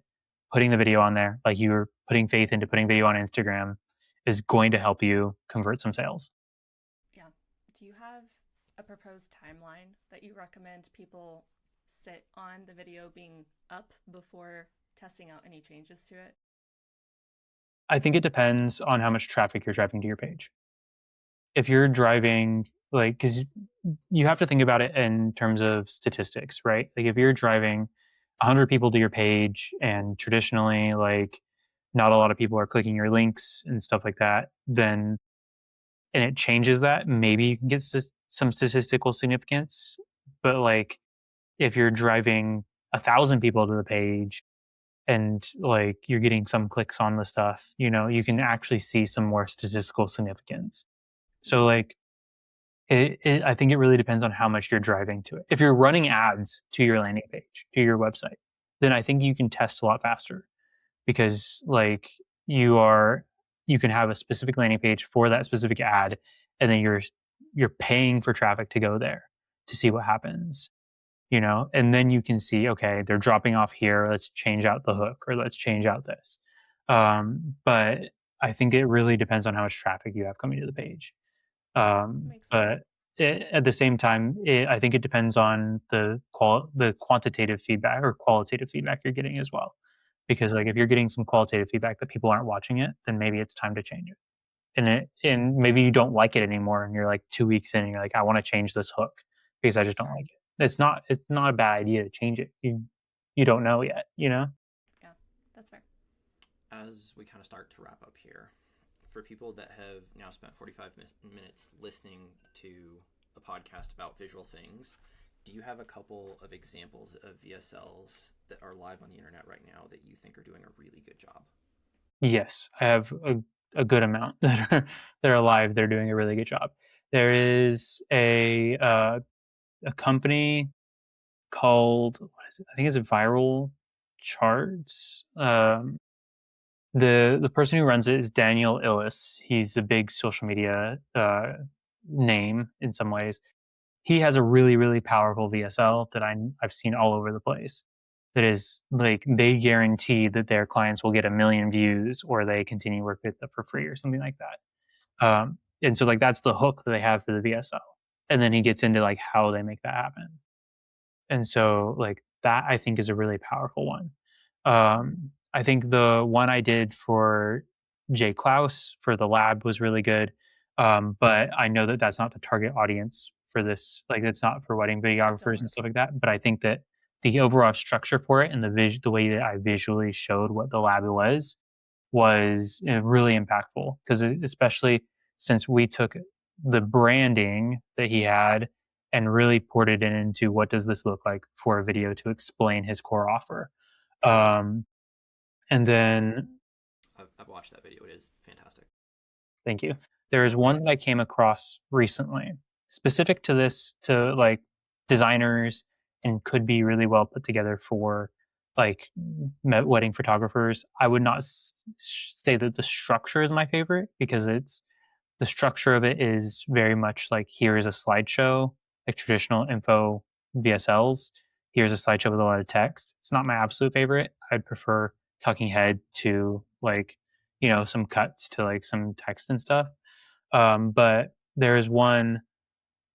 putting the video on there, like you were putting faith into putting video on Instagram, is going to help you convert some sales. Yeah. Do you have a proposed timeline that you recommend people sit on the video being up before testing out any changes to it? I think it depends on how much traffic you're driving to your page. If you're driving, like, because you have to think about it in terms of statistics, right? Like, if you're driving 100 people to your page, and traditionally, like, not a lot of people are clicking your links and stuff like that, then, and it changes that, maybe you can get some statistical significance. But, like, if you're driving 1,000 people to the page and, like, you're getting some clicks on the stuff, you can actually see some more statistical significance. So, like, I think it really depends on how much you're driving to it. If you're running ads to your landing page, to your website, then I think you can test a lot faster, because, like, you can have a specific landing page for that specific ad, and then you're you're paying for traffic to go there to see what happens, you know, and then you can see, okay, they're dropping off here. Let's change out the hook or let's change out this. But I think it really depends on how much traffic you have coming to the page. Makes sense. But at the same time, I think it depends on the quantitative feedback or qualitative feedback you're getting as well. Because like if you're getting some qualitative feedback that people aren't watching it, then maybe it's time to change it. And maybe you don't like it anymore, and you're like 2 weeks in, and you're like, I want to change this hook because I just don't like it. It's not a bad idea to change it. You don't know yet, you know. Yeah, that's fair. As we kind of start to wrap up here, for people that have now spent 45 minutes listening to a podcast about visual things, do you have a couple of examples of VSLs that are live on the internet right now that you think are doing a really good job? Yes, I have a good amount that are live. They're doing a really good job. There is a company called, what is it? I think it's Viral Charts. The person who runs it is Daniel Ellis. He's a big social media name in some ways. He has a really, really powerful VSL that I've seen all over the place. That is like they guarantee that their clients will get 1 million views or they continue work with them for free or something like that. And so like that's the hook that they have for the VSL. And then he gets into like how they make that happen. And so like that I think is a really powerful one. I think the one I did for Jay Clouse for the lab was really good. But I know that that's not the target audience for this. Like it's not for wedding videographers and stuff like that. But I think that the overall structure for it and the way that I visually showed what the lab was really impactful because especially since we took the branding that he had and really ported it into what does this look like for a video to explain his core offer. And then I've watched that video. It is fantastic. thank you. There is one that I came across recently specific to this, to like designers, and could be really well put together for like wedding photographers. I would not say that the structure is my favorite because the structure of it is very much like here is a slideshow, like traditional info VSLs. Here's a slideshow with a lot of text. It's not my absolute favorite. I'd prefer talking head to like, you know, some cuts to like some text and stuff. But there's one,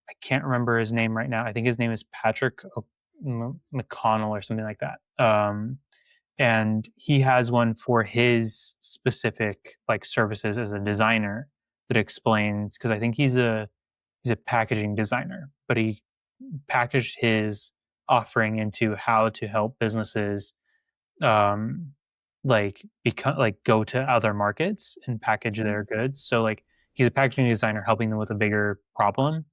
I can't remember his name right now. I think his name is Patrick McConnell or something like that. And he has one for his specific like services as a designer that explains, because I think he's a packaging designer, but he packaged his offering into how to help businesses like become like go to other markets and package their goods. So like he's a packaging designer helping them with a bigger problem.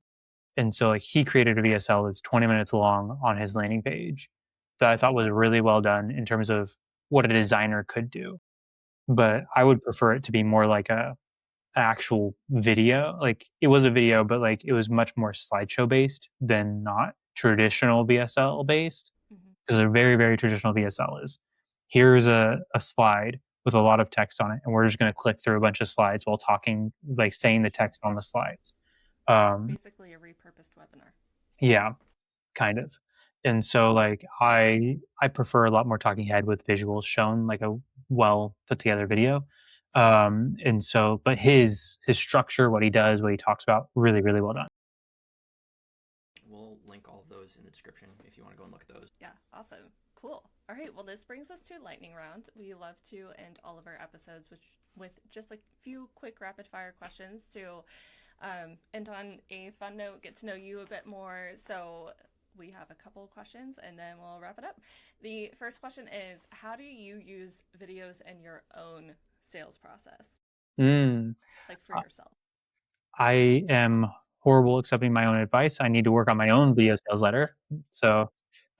And so like he created a VSL that's 20 minutes long on his landing page that I thought was really well done in terms of what a designer could do. But I would prefer it to be more like a actual video. Like it was a video, but like it was much more slideshow based than not traditional VSL based. Because a very, very traditional VSL is here's a slide with a lot of text on it, and we're just going to click through a bunch of slides while talking, like saying the text on the slides. Basically a repurposed webinar. Yeah, kind of. And so like I prefer a lot more talking head with visuals shown, like a well put together video. And so but his structure, what he does, what he talks about, really, really well done. We'll link all of those in the description if you want to go and look at those. Yeah, awesome. Cool. All right, well, this brings us to lightning round. We love to end all of our episodes with just a few quick rapid fire questions to end on a fun note, get to know you a bit more. So we have a couple of questions and then we'll wrap it up. The first question is, how do you use videos in your own sales process? Like for yourself? I am horrible accepting my own advice. I need to work on my own video sales letter. So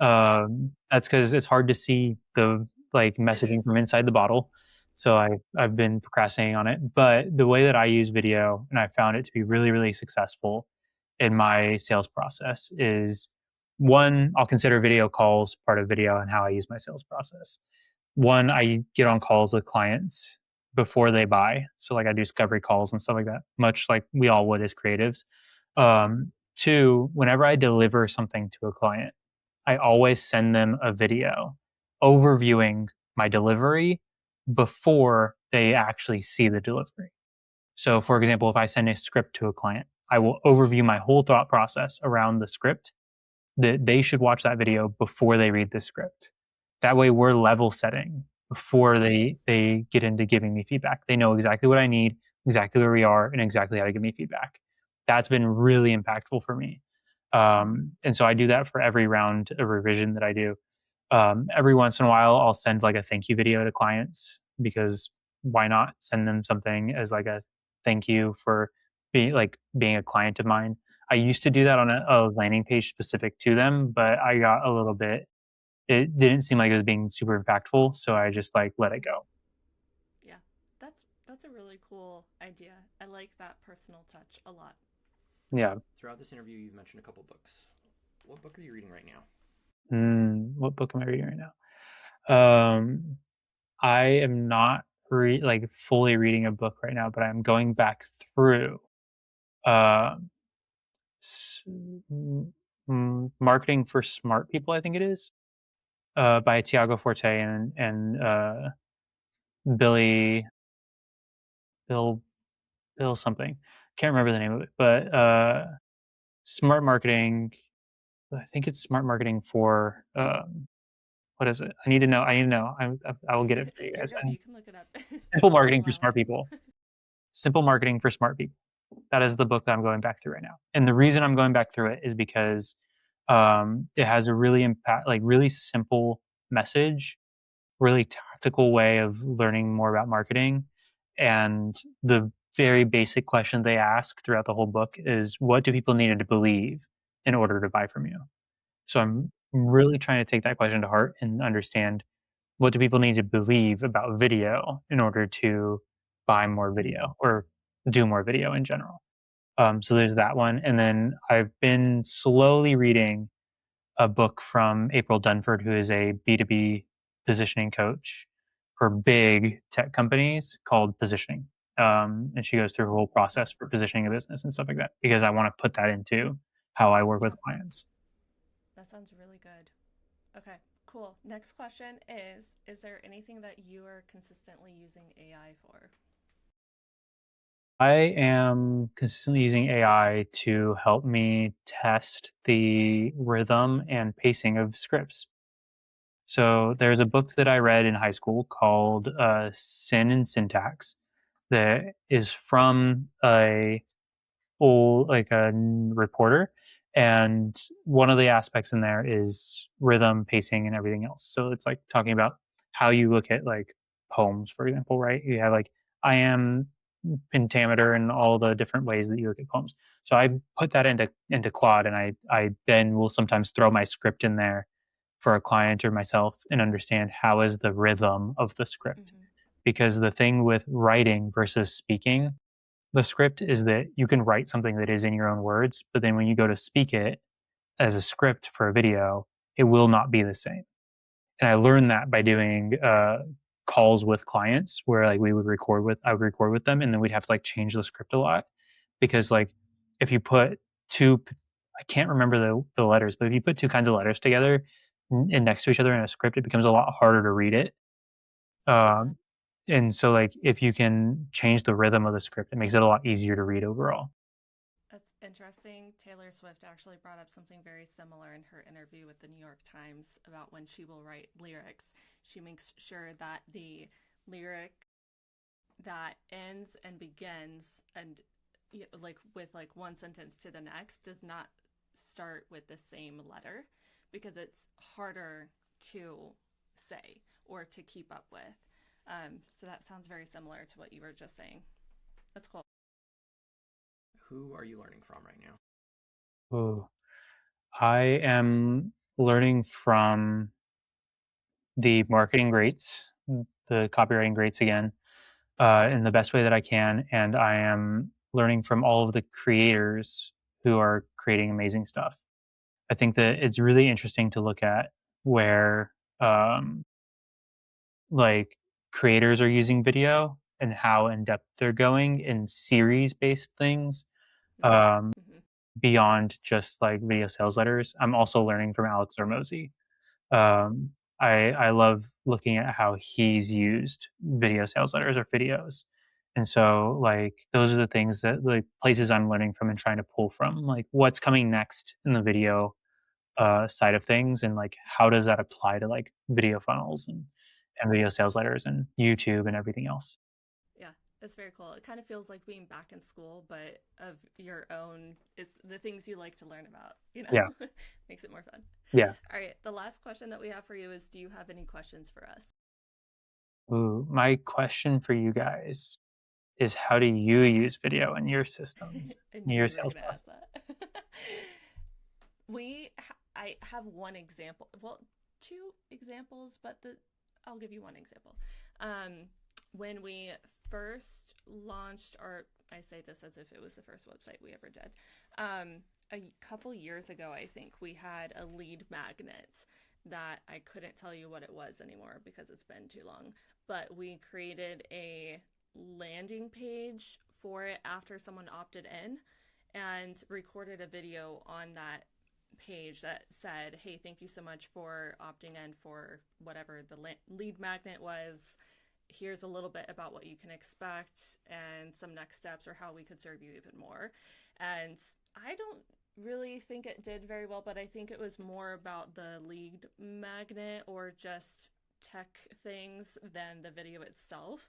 that's because it's hard to see the like messaging from inside the bottle. So I've been procrastinating on it. But the way that I use video, and I found it to be really, really successful in my sales process, is one, I'll consider video calls part of video and how I use my sales process. One, I get on calls with clients before they buy. So like I do discovery calls and stuff like that, much like we all would as creatives. Two, whenever I deliver something to a client, I always send them a video overviewing my delivery before they actually see the delivery. So, for example, if I send a script to a client, I will overview my whole thought process around the script. That they should watch that video before they read the script. That way, we're level setting before they get into giving me feedback. They know exactly what I need, exactly where we are, and exactly how to give me feedback. That's been really impactful for me. And so I do that for every round of revision that I do. Every once in a while, I'll send like a thank you video to clients because why not send them something as like a thank you for being a client of mine. I used to do that on a landing page specific to them, but I got a little bit. It didn't seem like it was being super impactful, so I just like let it go. Yeah, that's a really cool idea. I like that personal touch a lot. Yeah. Throughout this interview, you've mentioned a couple books. What book are you reading right now? What book am I reading right now? I am not fully reading a book right now, but I'm going back through um, s- Marketing for Smart People. I think it is by Tiago Forte and Billy Bill Bill something. Can't remember the name of it, but smart marketing. I think it's smart marketing for what is it? I need to know. I need to know. I will get it for you You're guys. good. You can look it up. Simple I'll marketing for allow smart it. people. Simple marketing for smart people. That is the book that I'm going back through right now. And the reason I'm going back through it is because it has a really simple message, really tactical way of learning more about marketing. And the very basic question they ask throughout the whole book is, what do people need to believe in order to buy from you? So I'm really trying to take that question to heart and understand, what do people need to believe about video in order to buy more video or do more video in general. So there's that one. And then I've been slowly reading a book from April Dunford, who is a B2B positioning coach for big tech companies called Positioning. And she goes through a whole process for positioning a business and stuff like that because I want to put that into how I work Yeah, with clients. that sounds really good. Okay, cool. Next question is there anything that you are consistently using AI for? I am consistently using AI to help me test the rhythm and pacing of scripts. So there's a book that I read in high school called Sin and Syntax that is from reporter, and one of the aspects in there is rhythm, pacing, and everything else. So it's like talking about how you look at like poems, for example, right? You have like I am pentameter and all the different ways that you look at poems. So I put that into Claude, and I then will sometimes throw my script in there for a client or myself and understand how is the rhythm of the script. Mm-hmm. Because the thing with writing versus speaking the script is that you can write something that is in your own words, but then when you go to speak it as a script for a video, it will not be the same. And I learned that by doing calls with clients where like I would record with them, and then we'd have to like change the script a lot because like if you put two, I can't remember the letters, but if you put two kinds of letters together and next to each other in a script, it becomes a lot harder to read it. Yeah, Um, and so like if you can change the rhythm of the script, it makes it a lot easier to read overall. that's interesting. Taylor Swift actually brought up something very similar in her interview with the New York Times about when she will write lyrics. She makes sure that the lyric that ends and begins and like with like one sentence to the next does not start with the same letter because it's harder to say or to keep up with. So that sounds very similar to what you were just saying. That's cool. Who are you learning from right now? Ooh. I am learning from the marketing greats, the copywriting greats again, in the best way that I can. And I am learning from all of the creators who are creating amazing stuff. I think that it's really interesting to look at where um, like creators are using video and how in depth they're going in series based things. Mm-hmm. Um, Mm-hmm. beyond just like video sales letters. I'm also learning from Alex Hormozy. Um, I love looking at how he's used video sales letters or videos. And so like those are the things that like places I'm learning from and trying to pull from, like what's coming next in the video side of things, and like how does that apply to like video funnels and video sales letters and YouTube and everything else. Yeah, it's very cool. It kind of feels like being back in school, but of your own, is the things you like to learn about, you know? Yeah. Makes it more fun. Yeah. All right, the last question that we have for you is, do you have any questions for us? Ooh, my question for you guys is how do you use video in your systems, I in knew your you were sales going to ask process? that. I have one example. Well, two examples, but I'll give you one example. When we first launched, or I say this as if it was the first website we ever did, a couple years ago, I think we had a lead magnet that I couldn't tell you what it was anymore because it's been too long, but we created a landing page for it after someone opted in and recorded a video on that page that said, hey, thank you so much for opting in for whatever the lead magnet was. Here's a little bit about what you can expect and some next steps or how we could serve you even more. And I don't really think it did very well, but I think it was more about the lead magnet or just tech things than the video itself.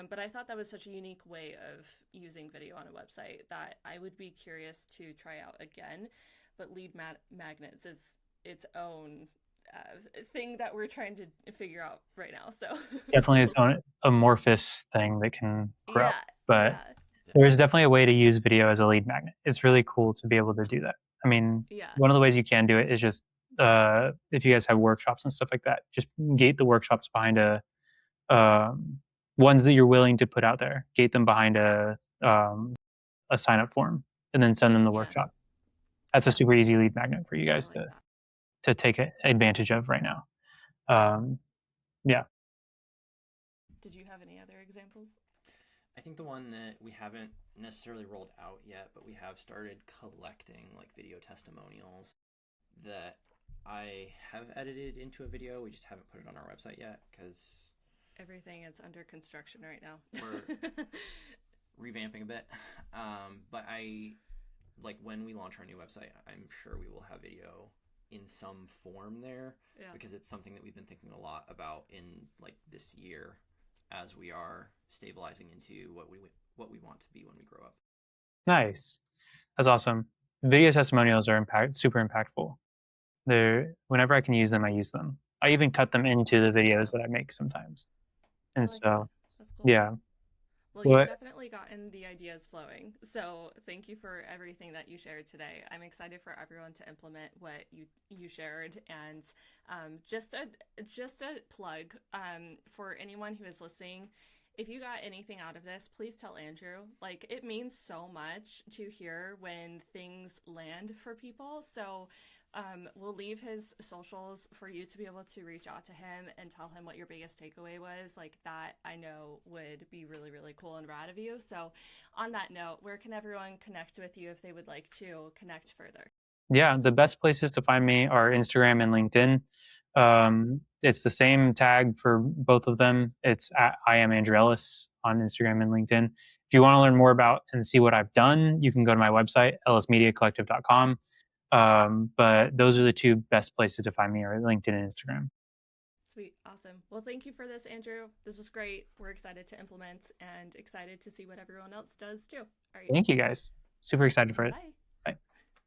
But I thought that was such a unique way of using video on a website that I would be curious to try out again. But lead magnets is its own thing that we're trying to figure out right now. So Definitely its own amorphous thing that can grow. yeah, But yeah, there's definitely a way to use video as a lead magnet. It's really cool to be able to do that. I mean, yeah, one of the ways you can do it is just if you guys have workshops and stuff like that, just gate the workshops behind ones that you're willing to put out there. Gate them behind a sign up form, and then send them the yeah, workshop. That's a yeah. super easy lead magnet for you I guys like that. to take advantage of right now. Yeah. Did you have any other examples? I think the one that we haven't necessarily rolled out yet, but we have started collecting like video testimonials that I have edited into a video. We just haven't put it on our website yet because Everything is under construction right now. we're revamping a bit. But I like when we launch our new website, I'm sure we will have video in some form there Yeah. because it's something that we've been thinking a lot about in like this year as we are stabilizing into what we want to be when we grow up. Nice. That's awesome. Video testimonials are super impactful. Whenever I can use them, I use them. I even cut them into the videos that I make sometimes. I And like so, that. That's cool. yeah. Well, What? you've definitely gotten the ideas flowing. So thank you for everything that you shared today. I'm excited for everyone to implement what you shared. And just a plug for anyone who is listening. If you got anything out of this, please tell Andrew. Like, it means so much to hear when things land for people. So we'll leave his socials for you to be able to reach out to him and tell him what your biggest takeaway was. Like, that I know would be really, really cool and rad of you. So on that note, where can everyone connect with you if they would like to connect further? Yeah, the best places to find me are Instagram and LinkedIn. It's the same tag for both of them. It's I am Andrew Ellis on Instagram and LinkedIn. If you want to learn more about and see what I've done, you can go to my website, ellismediacollective.com. But those are the two best places to find me, are LinkedIn and Instagram. Sweet. Awesome. Well, thank you for this, Andrew. This was great. We're excited to implement and excited to see what everyone else does too. All right. Thank you guys. Super excited for it. Bye.